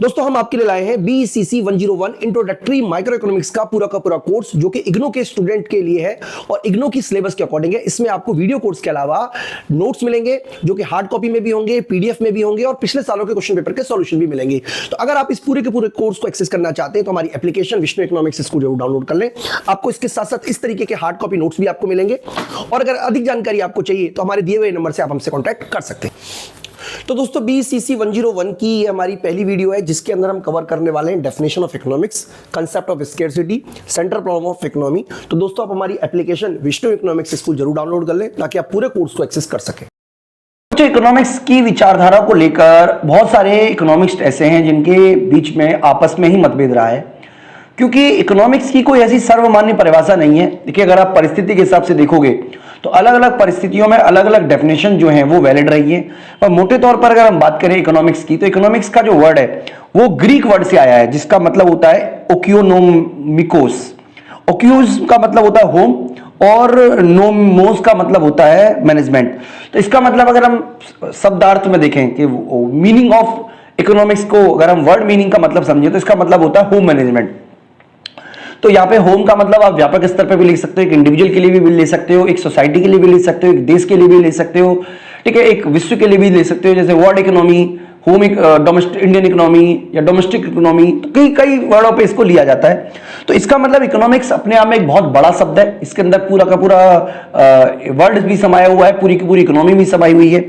दोस्तों हम आपके लिए लाए हैं BCC 101 इंट्रोडक्टरी माइक्रो इकोनॉमिक्स का पूरा कोर्स जो कि इग्नो के स्टूडेंट के लिए है और इग्नो की सिलेबस के अकॉर्डिंग है। इसमें आपको वीडियो कोर्स के अलावा नोट्स मिलेंगे जो कि हार्ड कॉपी में भी होंगे, पीडीएफ में भी होंगे और पिछले सालों के क्वेश्चन पेपर के सॉल्यूशन भी मिलेंगे। तो अगर आप इस पूरे के पूरे कोर्स को एक्सेस करना चाहते हैं तो हमारी एप्लीकेशन विष्णु इकोनॉमिक्स इसको जरूर डाउनलोड कर लें। आपको इसके साथ साथ इस तरीके के हार्ड कॉपी नोट्स भी आपको मिलेंगे और अगर अधिक जानकारी आपको चाहिए तो हमारे दिए हुए नंबर से आप हमसे कॉन्टैक्ट कर सकते हैं। तो दोस्तों BCC 101 की ये हमारी पहली वीडियो है जिसके अंदर हम कवर करने वाले हैं definition of economics, concept of scarcity, central problem of economy. तो दोस्तों आप हमारी एप्लीकेशन विष्णु इकोनॉमिक्स इसको जरूर डाउनलोड कर लें ताकि आप पूरे कोर्स को एक्सेस कर सकें। इकोनॉमिक्स की विचारधारा को लेकर बहुत सारे इकोनॉमिस्ट ऐसे हैं जिनके बीच में आपस में ही मतभेद रहा है, क्योंकि इकोनॉमिक्स की कोई ऐसी सर्वमान्य परिभाषा नहीं है। देखिए, अगर आप परिस्थिति के हिसाब से देखोगे तो अलग अलग परिस्थितियों में अलग अलग डेफिनेशन जो है वो वैलिड रही है। और मोटे तौर पर अगर हम बात करें इकोनॉमिक्स की, तो इकोनॉमिक्स का जो वर्ड है वो ग्रीक वर्ड से आया है जिसका मतलब होता है ओकियोनोमिकोस। ओक्यूज का मतलब होता है होम और नोमोस का मतलब होता है मैनेजमेंट। तो इसका मतलब अगर हम शब्दार्थ में देखें कि मीनिंग ऑफ इकोनॉमिक्स को अगर हम वर्ड मीनिंग का मतलब समझे तो इसका मतलब होता है होम मैनेजमेंट। तो यहाँ पे होम का मतलब आप व्यापक स्तर पे भी लिख सकते हो, एक इंडिविजुअल के लिए भी ले सकते हो, एक सोसाइटी के लिए भी ले सकते हो, एक देश के लिए भी ले सकते हो, ठीक है, एक विश्व के लिए भी ले सकते हो। जैसे world economy, home domestic Indian economy या डोमेस्टिक इकोनॉमी, तो कई वर्डों पे इसको लिया जाता है। तो इसका मतलब इकोनॉमिक्स अपने आप में एक बहुत बड़ा शब्द है। इसके अंदर पूरा का पूरा वर्ल्ड भी समाया हुआ है, पूरी की पूरी इकोनॉमी भी समाई हुई है,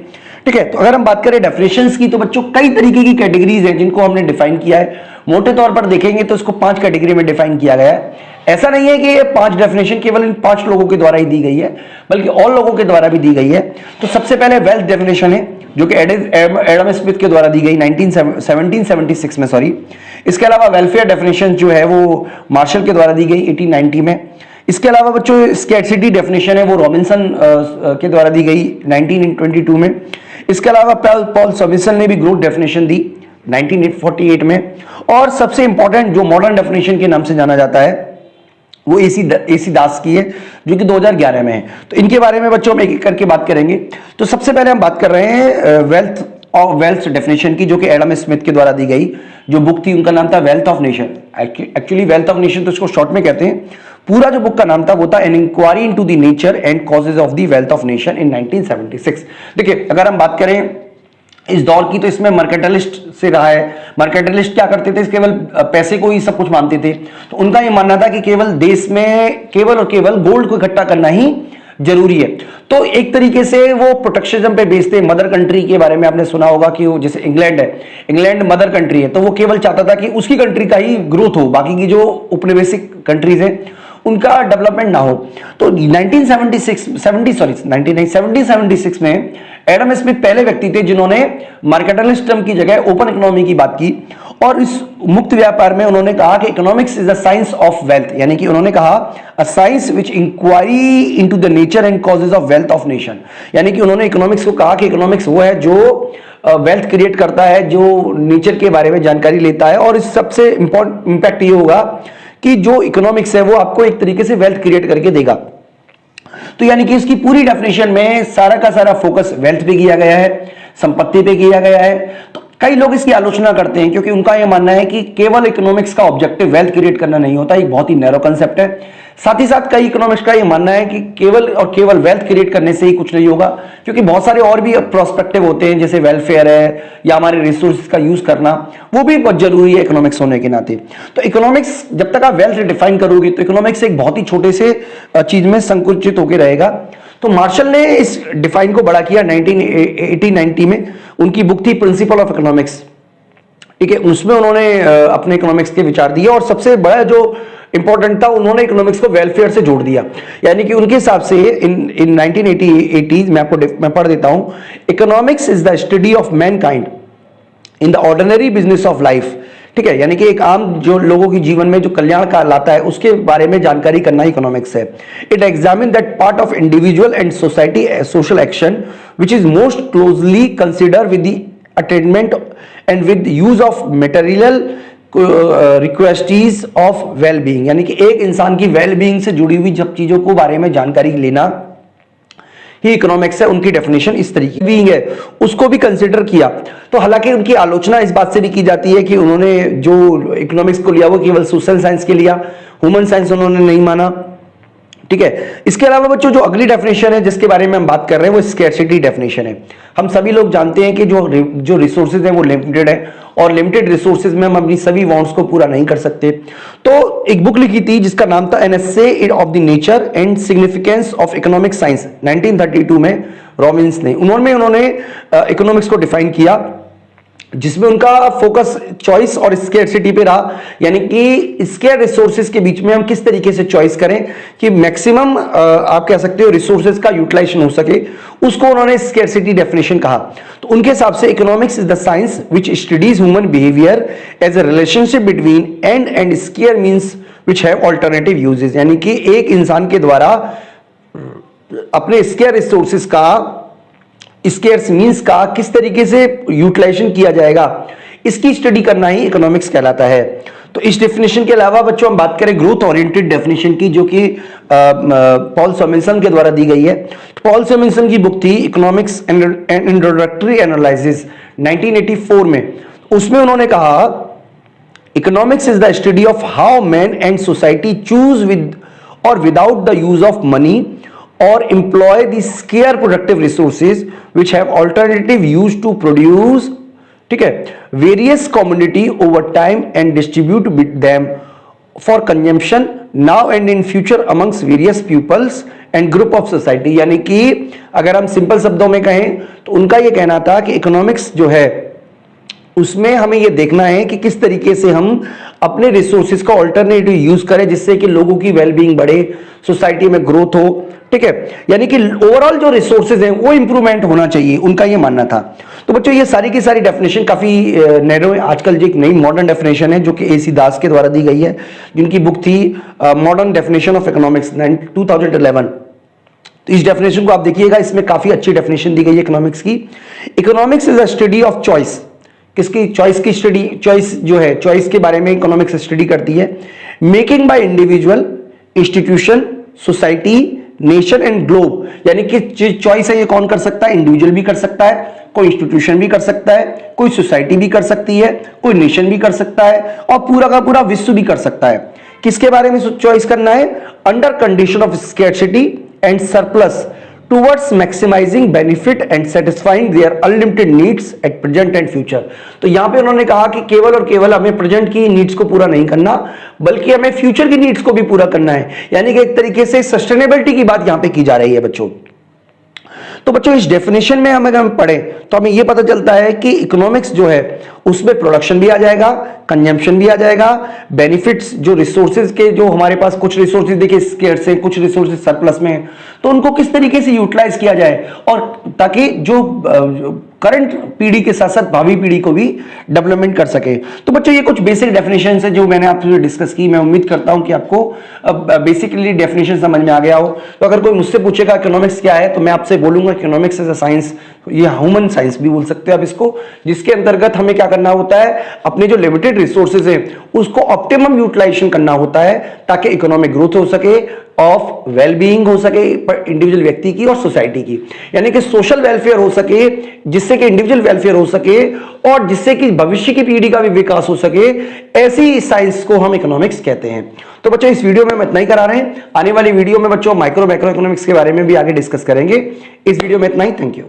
ठीक है। तो अगर हम बात करें डेफिनेशंस की तो बच्चों कई तरीके की कैटेगरीज हैं जिनको हमने डिफाइन किया है। मोटे तौर पर देखेंगे तो इसको 5 कैटेगरी में डिफाइन किया गया है। ऐसा नहीं है कि ये 5 डेफिनेशन केवल इन 5 लोगों के द्वारा ही दी गई है, बल्कि और लोगों के द्वारा भी दी गई है। तो सबसे पहले वेल्थ डेफिनेशन है जो कि एडम स्मिथ के द्वारा दी गई 1776 में, सॉरी। इसके अलावा वेलफेयर डेफिनेशन जो है वो मार्शल के द्वारा दी गई 1890 में। इसके अलावा बच्चों स्कैरसिटी डेफिनेशन है वो रॉबिन्सन के द्वारा दी गई 1922 में। इसके अलावा पॉल सॉबिन्सन ने भी ग्रोथ डेफिनेशन दी 1948 में। और सबसे इंपॉर्टेंट जो मॉडर्न डेफिनेशन के नाम से जाना जाता है वो एसी दास की है जो कि 2011 में है। तो इनके बारे में बच्चों हम एक एक करके बात करेंगे। तो सबसे पहले हम बात कर रहे हैं वेल्थ डेफिनेशन की, जो कि एडम स्मिथ के द्वारा दी गई जो बुक थी, उनका नाम था wealth of nation. Actually wealth of nation तो इसको शॉर्ट में कहते हैं। पूरा जो बुक का नाम था वो था an inquiry into the nature and causes of the wealth of nation in 1976। देखिए, अगर हम बात करें इस दौर की तो इसमें मर्केंटाइलिस्ट से रहा है। मर्केंटाइलिस्ट क्या करते थे, केवल पैसे को ही सब कुछ मानते थे। तो उनका ये मानना था कि केवल देश में केवल और केवल गोल्ड को इकट्ठा करना ही जरूरी है। तो एक तरीके से वो प्रोटेक्शनिज्म पे बेस्ड थे। मदर कंट्री के बारे में आपने सुना होगा कि वो जैसे इंग्लैंड है, इंग्लैंड मदर कंट्री है, तो वो केवल चाहता था कि उसकी कंट्री का ही ग्रोथ हो, बाकी की जो उपनिवेशिक कंट्रीज हैं उनका डेवलपमेंट ना हो। तो 1976 में एडम स्मिथ पहले व्यक्ति थे जिन्होंने मर्केंटाइलिज्म की जगह ओपन इकोनॉमी की बात की। और इस मुक्त व्यापार में उन्होंने कहा कि economics is a science of wealth, यानी कि उन्होंने कहा a science which inquiry into the nature and causes of wealth of nation. यानी कि उन्होंने इकोनॉमिक्स को कहा कि इकोनॉमिक्स वो है जो वेल्थ क्रिएट करता है, जो नेचर के बारे में जानकारी लेता है। और इस सबसे इंपॉर्टेंट इंपैक्ट ये होगा कि जो इकोनॉमिक्स है वो आपको एक तरीके से वेल्थ क्रिएट करके देगा। तो यानी कि इसकी पूरी डेफिनेशन में सारा का सारा फोकस वेल्थ पे किया गया है, संपत्ति पे किया गया है। तो कई लोग इसकी आलोचना करते हैं क्योंकि उनका यह मानना है कि केवल इकोनॉमिक्स का ऑब्जेक्टिव वेल्थ क्रिएट करना नहीं होता, एक बहुत ही नैरो कंसेप्ट है। साथ ही साथ कई इकोनॉमिक्स का यह मानना है कि केवल और केवल वेल्थ क्रिएट करने से ही कुछ नहीं होगा, क्योंकि बहुत सारे और भी प्रोस्पेक्टिव होते हैं जैसे वेलफेयर है या हमारे रिसोर्सेज का यूज करना, वो भी बहुत जरूरी है इकोनॉमिक्स होने के नाते। तो इकोनॉमिक्स जब तक आप वेल्थ डिफाइन करोगे तो इकोनॉमिक्स एक बहुत ही छोटे से चीज में संकुचित होकर रहेगा। तो मार्शल ने इस डिफाइन को बड़ा किया 1890 में। उनकी बुक थी प्रिंसिपल ऑफ इकोनॉमिक्स, ठीक है। उसमें उन्होंने अपने इकोनॉमिक्स के विचार दिए और सबसे बड़ा जो इंपॉर्टेंट था, उन्होंने इकोनॉमिक्स को वेलफेयर से जोड़ दिया। यानी कि उनके हिसाब से इन 1980 मैं पढ़ देता हूं, economics is the study of Mankind in the ordinary business of life, ठीक है। यानी कि एक आम जो लोगों के जीवन में जो कल्याण का लाता है उसके बारे में जानकारी करना इकोनॉमिक्स है। It examine that part of individual and society social action which is most closely consider with the attainment and with use of material requisites of well being. यानी कि एक इंसान की वेल बीइंग से जुड़ी हुई जब चीजों को बारे में जानकारी लेना, ही इकोनॉमिक्स है, उनकी डेफिनेशन इस तरीके बीइंग है उसको भी कंसिडर किया। तो हालांकि उनकी आलोचना इस बात से भी की जाती है कि उन्होंने जो इकोनॉमिक्स को लिया वो केवल सोशल साइंस के लिया, ह्यूमन साइंस उन्होंने नहीं माना। ठीक है, इसके अलावा बच्चों जो अगली डेफिनेशन है जिसके बारे में हम बात कर रहे हैं वो स्कैर्सिटी डेफिनेशन है। हम सभी लोग जानते हैं कि जो रिसोर्सेज हैं वो लिमिटेड है और लिमिटेड रिसोर्सेज में हम अपनी सभी वांट्स को पूरा नहीं कर सकते। तो एक बुक लिखी थी जिसका नाम था an essay of the nature and significance of economic science 1932 में रॉबिन्स ने उन्होंने इकोनॉमिक्स को डिफाइन किया, जिसमें उनका फोकस चॉइस और स्केर्सिटी पे रहा, यानी कि स्केयर रिसोर्सेज के बीच में हम किस तरीके से चॉइस करें कि मैक्सिमम आप कह सकते हो रिसोर्सेज का यूटिलाइजेशन हो सके, उसको उन्होंने स्केर्सिटी डेफिनेशन कहा। तो उनके हिसाब से economics is the science which studies human behaviour as a relationship between and scarce means which have alternative uses, यानी कि एक इंसान के द्वारा अपने स्केयर रिसोर्सेज का, स्केर्स मींस का किस तरीके से यूटिलाइजेशन किया जाएगा, इसकी स्टडी करना ही इकोनॉमिक्स कहलाता है। तो इस डेफिनेशन के अलावा बच्चों हम बात करें ग्रोथ ओरिएंटेड डेफिनेशन की, जो कि पॉल सैमुएल्सन के द्वारा दी गई है। पॉल सैमुएल्सन की बुक थी इकोनॉमिक्स एंड इंट्रोडक्टरी एनालिसिस 1984 में। उसमें उन्होंने कहा economics is the study of how man and society choose with और without the use of money or employ the scarce productive resources which have alternative use to produce, ठीक है, various commodity over time and distribute them for consumption now and in future amongst various pupils and group of society। यानी कि अगर हम simple शब्दों में कहें तो उनका यह कहना था कि इकोनॉमिक्स जो है उसमें हमें यह देखना है कि किस तरीके से हम अपने रिसोर्सेज का ऑल्टरनेटिव यूज करें जिससे कि लोगों की वेलबींग बढ़े, सोसाइटी में ग्रोथ हो। ठीक है, यानी कि ओवरऑल जो रिसोर्सेज हैं वो इंप्रूवमेंट होना चाहिए, उनका ये मानना था। तो बच्चों ये सारी की सारी डेफिनेशन काफी नैरो है। आजकल जो एक नई मॉडर्न डेफिनेशन है जो कि AC दास के द्वारा दी गई है, जिनकी बुक थी मॉडर्न डेफिनेशन ऑफ इकोनॉमिक्स 2011। तो इस डेफिनेशन को आप देखिएगा, इसमें काफी अच्छी डेफिनेशन दी गई है इकोनॉमिक्स की। Economics is a study of choice. किसकी चॉइस की स्टडी, चॉइस जो है चॉइस के बारे में इकोनॉमिक्स स्टडी करती है। Making by individual, institution, society, nation and globe, यानी कि चॉइस है ये कौन कर सकता है, इंडिविजुअल भी कर सकता है, कोई इंस्टीट्यूशन भी कर सकता है, कोई सोसाइटी भी कर सकती है, कोई नेशन भी कर सकता है और पूरा का पूरा विश्व भी कर सकता है। किसके बारे में चॉइस करना है, under condition of scarcity and surplus towards maximising benefit and satisfying their unlimited needs at present and future. तो यहां पे उन्होंने कहा कि केवल और केवल हमें प्रेजेंट की नीड्स को पूरा नहीं करना, बल्कि हमें फ्यूचर की नीड्स को भी पूरा करना है, यानी कि एक तरीके से सस्टेनेबिलिटी की बात यहां पे की जा रही है बच्चों। तो बच्चों इस डेफिनेशन में अगर हम पढ़े तो हमें यह पता चलता है कि इकोनॉमिक्स जो है उसमें प्रोडक्शन भी आ जाएगा, कंजम्पशन भी आ जाएगा, बेनिफिट्स जो रिसोर्सेज के, जो हमारे पास कुछ रिसोर्सेज देखिए स्केर्स हैं, कुछ रिसोर्सेज सरप्लस में हैं, तो उनको किस तरीके से यूटिलाइज किया जाए और ताकि जो करंट पीढ़ी के साथ साथ भावी पीढ़ी को भी डेवलपमेंट कर सके। तो बच्चों ये कुछ बेसिक डेफिनेशन है जो मैंने आपसे डिस्कस की। मैं उम्मीद करता हूं कि आपको बेसिकली डेफिनेशन समझ में आ गया हो। तो अगर कोई मुझसे पूछेगा इकोनॉमिक्स क्या है तो मैं आपसे बोलूंगा इकोनॉमिक्स इज अ साइंस, ये ह्यूमन साइंस भी बोल सकते हैं आप इसको, जिसके अंतर्गत हमें क्या करना होता है, अपने जो लिमिटेड रिसोर्सेज हैं उसको ऑप्टिमम यूटिलाइजेशन करना होता है ताकि इकोनॉमिक ग्रोथ हो सके, ऑफ वेलबीइंग हो सके इंडिविजुअल व्यक्ति की और सोसाइटी की, यानी कि सोशल वेलफेयर हो सके, जिससे कि इंडिविजुअल वेलफेयर हो सके और जिससे कि भविष्य की पीढ़ी का भी विकास हो सके। ऐसी साइंस को हम इकोनॉमिक्स कहते हैं। तो बच्चों इस वीडियो में हम इतना ही करा रहे हैं। आने वाली वीडियो में बच्चों माइक्रो मैक्रो इकोनॉमिक्स के बारे में भी आगे डिस्कस करेंगे। इस वीडियो में इतना ही। Thank you.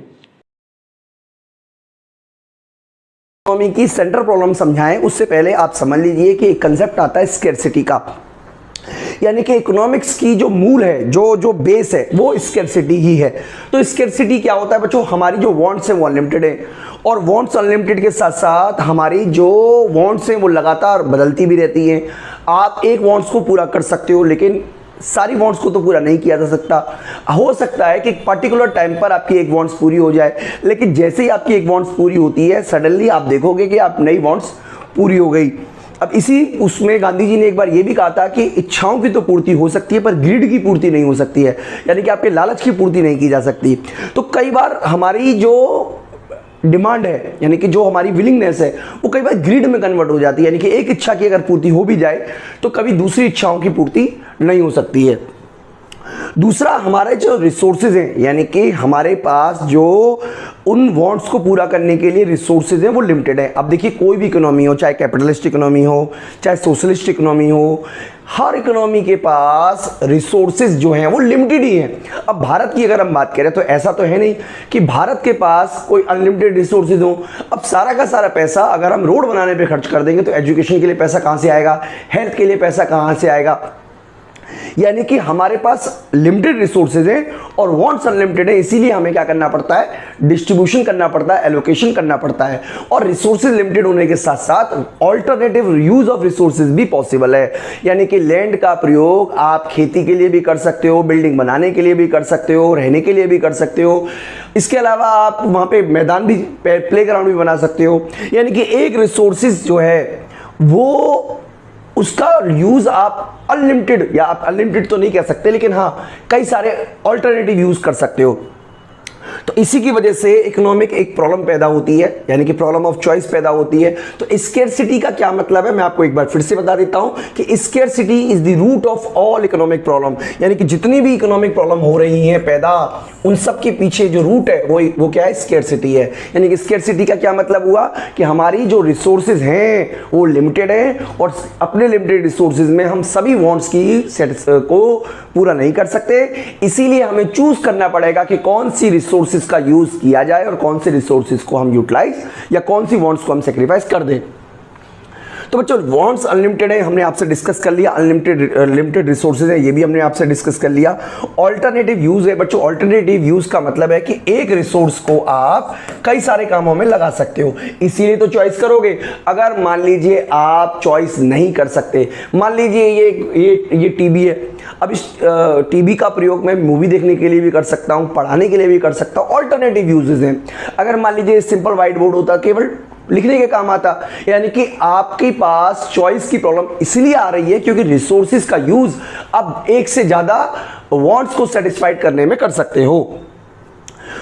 इकोनॉमी की सेंट्रल प्रॉब्लम समझाएं उससे पहले आप समझ लीजिए कि एक कंसेप्ट आता है स्कैर्सिटी का, यानी कि इकोनॉमिक्स की जो मूल है, जो बेस है वो स्कैर्सिटी ही है। तो स्कैर्सिटी क्या होता है बच्चों, हमारी जो वांट्स हैं वो अनलिमिटेड है और वांट्स अनलिमिटेड के साथ साथ हमारी जो वांट्स हैं वो लगातार बदलती भी रहती हैं। आप एक वांट्स को पूरा कर सकते हो लेकिन सारी वांट्स को तो पूरा नहीं किया जा सकता। हो सकता है कि एक पर्टिकुलर टाइम पर आपकी एक वांट्स पूरी हो जाए, लेकिन जैसे ही आपकी एक वांट्स पूरी होती है सडनली आप देखोगे कि आप नई वांट्स पूरी हो गई। अब इसी उसमें गांधी जी ने एक बार ये भी कहा था कि इच्छाओं की तो पूर्ति हो सकती है पर ग्रीड की पूर्ति नहीं हो सकती है, यानी कि आपके लालच की पूर्ति नहीं की जा सकती। तो कई बार हमारी जो डिमांड है, यानी कि जो हमारी विलिंगनेस है वो कई बार ग्रीड में कन्वर्ट हो जाती है, यानी कि एक इच्छा की अगर पूर्ति हो भी जाए तो कभी दूसरी इच्छाओं की पूर्ति नहीं हो सकती है। दूसरा, हमारे जो रिसोर्सेज हैं, यानी कि हमारे पास जो उन वांट्स को पूरा करने के लिए रिसोर्सेज हैं वो लिमिटेड है। अब देखिए, कोई भी इकोनॉमी हो, चाहे कैपिटलिस्ट इकोनॉमी हो, चाहे सोशलिस्ट इकोनॉमी हो, हर इकोनॉमी के पास रिसोर्सेज जो हैं वो लिमिटेड ही हैं। अब भारत की अगर हम बात करें तो ऐसा तो है नहीं कि भारत के पास कोई अनलिमिटेड रिसोर्सेज हो। अब सारा का सारा पैसा अगर हम रोड बनाने पे खर्च कर देंगे तो एजुकेशन के लिए पैसा कहाँ से आएगा, हेल्थ के लिए पैसा कहाँ से आएगा। यानी कि हमारे पास लिमिटेड रिसोर्सेज हैं और वांट्स अनलिमिटेड है, इसीलिए हमें क्या करना पड़ता है, डिस्ट्रीब्यूशन करना पड़ता है, एलोकेशन करना पड़ता है। और रिसोर्सेज लिमिटेड होने के साथ साथ ऑल्टरनेटिव यूज ऑफ रिसोर्सेज भी पॉसिबल है। यानी कि लैंड का प्रयोग आप खेती के लिए भी कर सकते हो, बिल्डिंग बनाने के लिए भी कर सकते हो, रहने के लिए भी कर सकते हो। इसके अलावा आप वहां पे मैदान भी, प्ले ग्राउंड भी बना सकते हो। यानी कि एक रिसोर्सेज जो है वो उसका यूज आप अनलिमिटेड, या आप अनलिमिटेड तो नहीं कह सकते, लेकिन हाँ कई सारे ऑल्टरनेटिव यूज कर सकते हो। तो इसी की वजह से इकोनॉमिक एक प्रॉब्लम पैदा होती है, यानी कि प्रॉब्लम ऑफ चॉइस पैदा होती है। तो स्केर्सिटी का क्या मतलब है, मैं आपको एक बार फिर से बता देता हूं कि scarcity is the root of all economic problem. यानी कि जितनी भी इकोनॉमिक प्रॉब्लम हो रही हैं पैदा, उन सब के पीछे जो रूट है वो क्या है, स्केर्सिटी है। यानी कि स्केर्सिटी का क्या मतलब हुआ कि हमारी जो रिसोर्सेज हैं वो लिमिटेड है और अपने लिमिटेड रिसोर्सेज में हम सभी वांट्स की को पूरा नहीं कर सकते। इसीलिए हमें चूज करना पड़ेगा कि कौन सी रिसोर्सेज का यूज किया जाए और कौन से रिसोर्सेज को हम यूटिलाइज या कौन सी वांट्स को हम सेक्रीफाइस कर दें। तो बच्चों, वांट्स अनलिमिटेड है, हमने आपसे डिस्कस कर लिया। अनलिमिटेड लिमिटेड रिसोर्सेज है, ये भी हमने आपसे डिस्कस कर लिया। ऑल्टरनेटिव यूज है बच्चों, ऑल्टरनेटिव यूज का मतलब है कि एक रिसोर्स को आप कई सारे कामों में लगा सकते हो, इसीलिए तो चॉइस करोगे। अगर मान लीजिए आप चॉइस नहीं कर सकते, मान लीजिए ये टीवी है, अब इस टीवी का प्रयोग मैं मूवी देखने के लिए भी कर सकता हूं, पढ़ाने के लिए भी कर सकता हूं, ऑल्टरनेटिव यूजेस हैं। अगर मान लीजिए सिंपल व्हाइट बोर्ड होता, केवल लिखने के काम आता। यानी कि आपके पास चॉइस की प्रॉब्लम इसलिए आ रही है क्योंकि रिसोर्सेज का यूज अब एक से ज्यादा वांट्स को सेटिस्फाइड करने में कर सकते हो।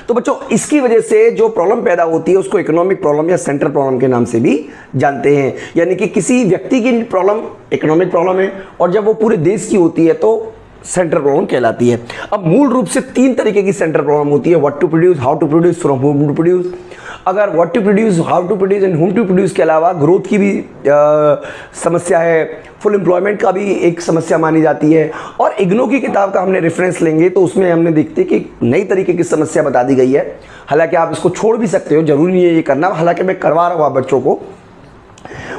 तो बच्चों, इसकी वजह से जो प्रॉब्लम पैदा होती है उसको इकोनॉमिक प्रॉब्लम या सेंट्रल प्रॉब्लम के नाम से भी जानते हैं। यानी कि किसी व्यक्ति की प्रॉब्लम इकोनॉमिक प्रॉब्लम है और जब वो पूरे देश की होती है तो सेंट्रल प्रॉब्लम कहलाती है। अब मूल रूप से तीन तरीके की सेंट्रल प्रॉब्लम होती है, what to produce, how to produce, for whom to produce. अगर what to produce, how to produce and whom to produce के अलावा ग्रोथ की भी समस्या है, फुल एम्प्लॉयमेंट का भी एक समस्या मानी जाती है। और इग्नो की किताब का हमने रेफरेंस लेंगे तो उसमें हमने देखते कि नई तरीके की समस्या बता दी गई है। हालांकि आप इसको छोड़ भी सकते हो, जरूरी नहीं है ये करना, हालांकि मैं करवा रहा हूँ बच्चों को।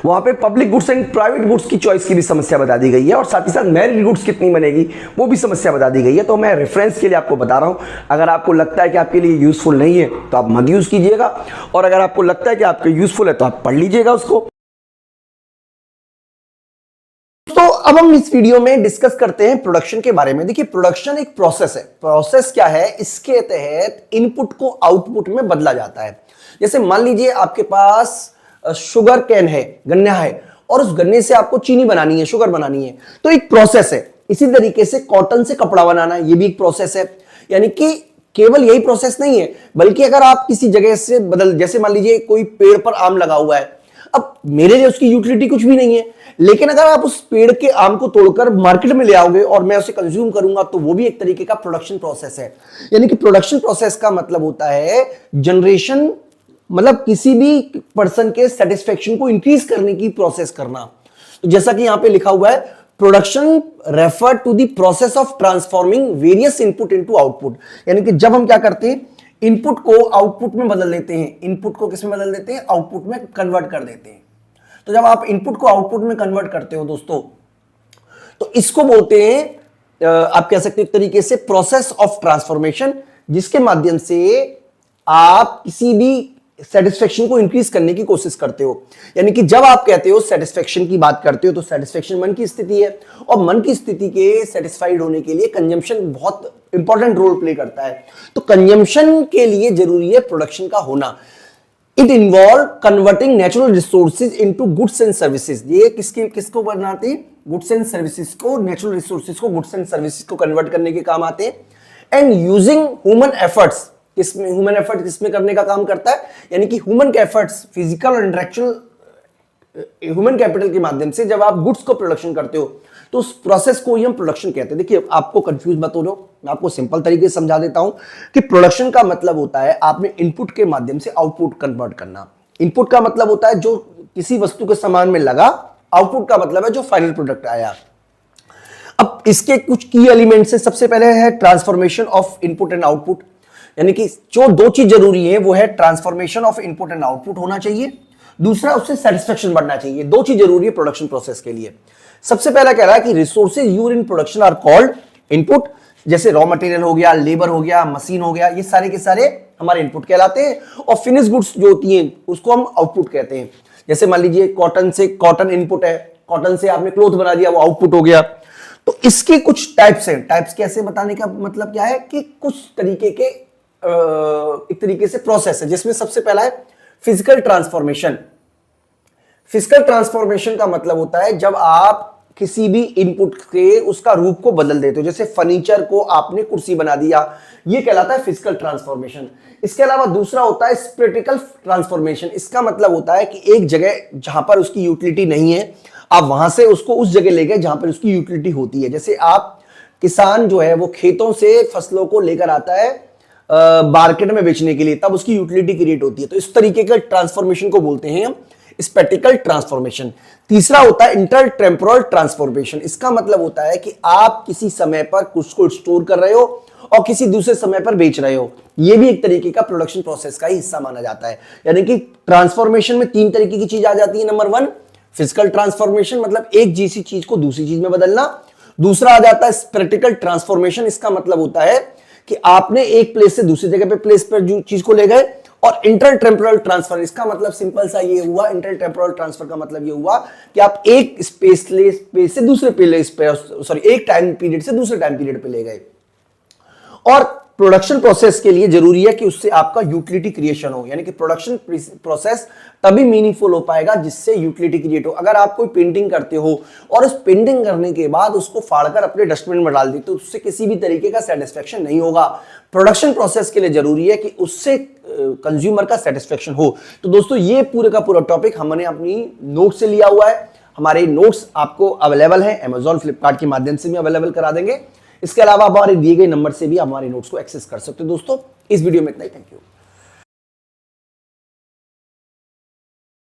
वहां पे public goods and private goods की चॉइस की भी समस्या बता दी गई है और साथ ही साथ मेरिट गुड्स कितनी बनेगी वो भी समस्या बता दी गई है। तो मैं रेफरेंस के लिए आपको बता रहा हूं, अगर आपको लगता है कि आपके लिए यूजफुल नहीं है तो आप मत यूज कीजिएगा, और अगर आपको लगता है कि आपके यूजफुल है तो आप पढ़ लीजिएगा उसको। तो अब हम इस वीडियो में डिस्कस करते हैं प्रोडक्शन के बारे में। देखिए, प्रोडक्शन एक प्रोसेस है। प्रोसेस क्या है, इसके तहत इनपुट को आउटपुट में बदला जाता है। जैसे मान लीजिए आपके पास शुगर कैन है, गन्ना है, और उस गन्ने से आपको चीनी बनानी है, शुगर बनानी है, तो एक प्रोसेस है। इसी तरीके से कॉटन से कपड़ा बनाना, ये भी एक प्रोसेस है। यानी कि केवल यही प्रोसेस नहीं है, बल्कि अगर आप किसी जगह से जैसे मान लीजिए कोई पेड़ पर आम लगा हुआ है, अब मेरे लिए उसकी यूटिलिटी कुछ भी नहीं है, लेकिन अगर आप उस पेड़ के आम को तोड़कर मार्केट में ले आओगे और मैं उसे कंज्यूम करूंगा तो वो भी एक तरीके का प्रोडक्शन प्रोसेस है। यानी कि प्रोडक्शन प्रोसेस का मतलब होता है जनरेशन, मतलब किसी भी पर्सन के सेटिस्फेक्शन को इंक्रीज करने की प्रोसेस करना। तो जैसा कि यहां पे लिखा हुआ है, production refer to the process of transforming various input into output. यानी कि जब हम क्या करते हैं, इनपुट को आउटपुट में बदल देते हैं, इनपुट को किस में बदल देते हैं, आउटपुट में कन्वर्ट कर देते हैं। तो जब आप इनपुट को आउटपुट में कन्वर्ट करते हो दोस्तों, तो इसको बोलते हैं, आप कह सकते हो एक तरीके से प्रोसेस ऑफ ट्रांसफॉर्मेशन, जिसके माध्यम से आप किसी भी सेटिस्फेक्शन को इंक्रीज करने की कोशिश करते हो। यानी कि जब आप कहते हो सेटिस्फेक्शन की बात करते हो तो सेटिस्फेक्शन मन की स्थिति है, और मन की स्थिति के सेटिस्फाइड होने के लिए कंजम्पशन बहुत इंपॉर्टेंट रोल प्ले करता है। तो कंजम्पशन के लिए जरूरी है प्रोडक्शन का होना। It involve converting natural resources into goods and services. ये किसको बनाते हैं, गुड्स एंड सर्विसेज को, नेचुरल रिसोर्सेज को गुड्स एंड सर्विसेज को कन्वर्ट करने के काम आते हैं। एंड यूजिंग ह्यूमन एफर्ट्स, किसमें ह्यूमन एफर्ट किसमें करने का काम करता है, यानी कि ह्यूमन के एफर्ट्स, फिजिकल और इंटेलेक्चुअल ह्यूमन कैपिटल के माध्यम से जब आप गुड्स को प्रोडक्शन करते हो तो उस प्रोसेस को ही हम प्रोडक्शन कहते हैं। देखिए आपको कंफ्यूज मत हो, मैं आपको सिंपल तरीके से समझा देता हूं कि प्रोडक्शन का मतलब होता है आपने इनपुट के माध्यम से आउटपुट कन्वर्ट करना। इनपुट का मतलब होता है जो किसी वस्तु के सामान में लगा, आउटपुट का मतलब है जो फाइनल प्रोडक्ट आया। अब इसके कुछ की एलिमेंट्स है। सबसे पहले है transformation of input and output, यानी कि जो दो चीज जरूरी है वो है transformation of input and output होना चाहिए, दूसरा उससे सेटिस्फेक्शन बढ़ना चाहिए। दो चीज जरूरी है प्रोडक्शन प्रोसेस के लिए। सबसे पहला कह रहा है कि resources used in production are called input, जैसे रॉ मटेरियल हो गया, लेबर हो गया, मशीन हो गया, ये सारे के सारे हमारे इनपुट कहलाते हैं। और फिनिश गुड्स जो होती हैं उसको हम आउटपुट कहते हैं। जैसे मान लीजिए कॉटन से, कॉटन इनपुट है, कॉटन से आपने क्लोथ बना दिया, वो आउटपुट हो गया। तो इसके कुछ टाइप्स हैं। टाइप्स कैसे बताने का मतलब क्या है कि कुछ तरीके के एक तरीके से प्रोसेस है, जिसमें सबसे पहला है फिजिकल ट्रांसफॉर्मेशन। फिजिकल ट्रांसफॉर्मेशन का मतलब होता है जब आप किसी भी इनपुट के उसका रूप को बदल देते हो, जैसे फर्नीचर को आपने कुर्सी बना दिया, ये कहलाता है फिजिकल ट्रांसफॉर्मेशन। इसके अलावा दूसरा होता है स्पेटिकल ट्रांसफॉर्मेशन। इसका मतलब होता है कि एक जगह जहां पर उसकी यूटिलिटी नहीं है, आप वहां से उसको उस जगह ले गए जहां पर उसकी यूटिलिटी होती है। जैसे आप किसान जो है वो खेतों से फसलों को लेकर आता है मार्केट में बेचने के लिए, तब उसकी यूटिलिटी क्रिएट होती है। तो इस तरीके का ट्रांसफॉर्मेशन को बोलते हैं हम स्पेटिकल ट्रांसफॉर्मेशन। तीसरा होता है इंटरटेम्पोरल ट्रांसफॉर्मेशन। इसका मतलब होता है कि आप किसी समय पर कुछ को स्टोर कर रहे हो और किसी दूसरे समय पर बेच रहे हो। यह भी एक तरीके का प्रोडक्शन प्रोसेस का ही हिस्सा माना जाता है। यानी कि ट्रांसफॉर्मेशन में तीन तरीके की चीज आ जाती है। नंबर वन फिजिकल ट्रांसफॉर्मेशन, मतलब एक जैसी चीज को दूसरी चीज में बदलना। दूसरा आ जाता है स्पेटिकल ट्रांसफॉर्मेशन। इसका मतलब होता है कि आपने एक प्लेस से दूसरी जगह पे प्लेस पर जो चीज को ले गए। और इंटरटेम्पोरल ट्रांसफर, इसका मतलब सिंपल सा ये हुआ, इंटरटेम्पोरल ट्रांसफर का मतलब ये हुआ कि आप एक स्पेस से दूसरे प्लेस पे, सॉरी एक टाइम पीरियड से दूसरे टाइम पीरियड पे ले गए। और प्रोडक्शन प्रोसेस के लिए जरूरी है कि उससे आपका यूटिलिटी क्रिएशन हो, यानी कि प्रोडक्शन प्रोसेस तभी मीनिंगफुल हो पाएगा जिससे यूटिलिटी क्रिएट हो। अगर आप कोई पेंटिंग करते हो और उस पेंटिंग करने के बाद उसको फाड़कर अपने डस्टबिन में डाल देते हो, उससे किसी भी तरीके का सेटिस्फेक्शन नहीं होगा। प्रोडक्शन प्रोसेस के लिए जरूरी है कि उससे कंज्यूमर का सेटिस्फेक्शन हो। तो दोस्तों ये पूरे का पूरा टॉपिक हमने अपनी नोट से लिया हुआ है। हमारे नोट्स आपको अवेलेबल है, अमेजॉन फ्लिपकार्ट के माध्यम से भी अवेलेबल करा देंगे। इसके अलावा हमारे दिए गए नंबर से भी हमारे नोट्स को एक्सेस कर सकते हो। दोस्तों इस वीडियो में इतना ही, थैंक यू।